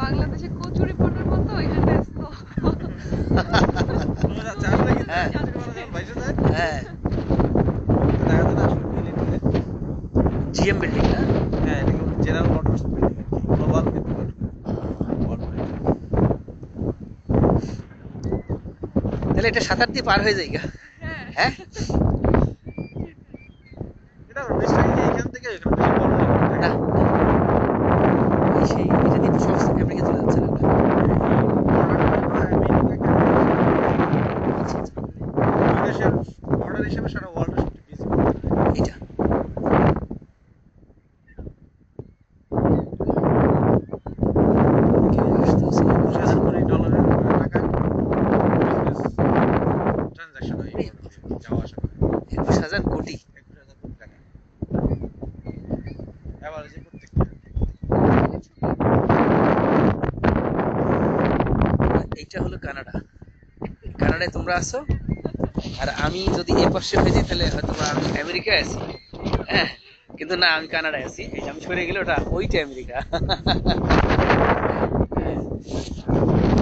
বাংলাদেশে কচুরি পণ্যের মতো এখানে ব্যস্ত। হ্যাঁ হ্যাঁ জিএম বিল্ডিং না জেনারেল মোটরস বিল্ডিং গ্লোবাল তাহলে এটা 7-8 দিয়ে পার হয়ে যায় গা। হ্যাঁ হ্যাঁ এটা বেশি এখান থেকে এখানে বেশি বড় না সেই এটা দিয়ে সমস্ত আমেরিকা চলে যাচ্ছে না আচ্ছা আচ্ছা দেশের বর্ডার হিসেবে সারা ওয়ার্ল্ডের সবচেয়ে বিজি এটা $20,000 টাকা বিজনেস ট্রানজাকশন হয় এই border দিয়ে যাওয়া আসা করে 21,000 কোটি 21,000 কোটি টাকা এভারেজে প্রত্যেকটা এইটা হলো কানাডা কানাডায় তোমরা আছো আর আমি যদি এই পাশে হয়ে যাই তাহলে হয়তো আমি আমেরিকায় আছি হ্যাঁ কিন্তু না আমি কানাডায় আছি এই যে আমি সরে গেলে ওটা ওইটা আমেরিকা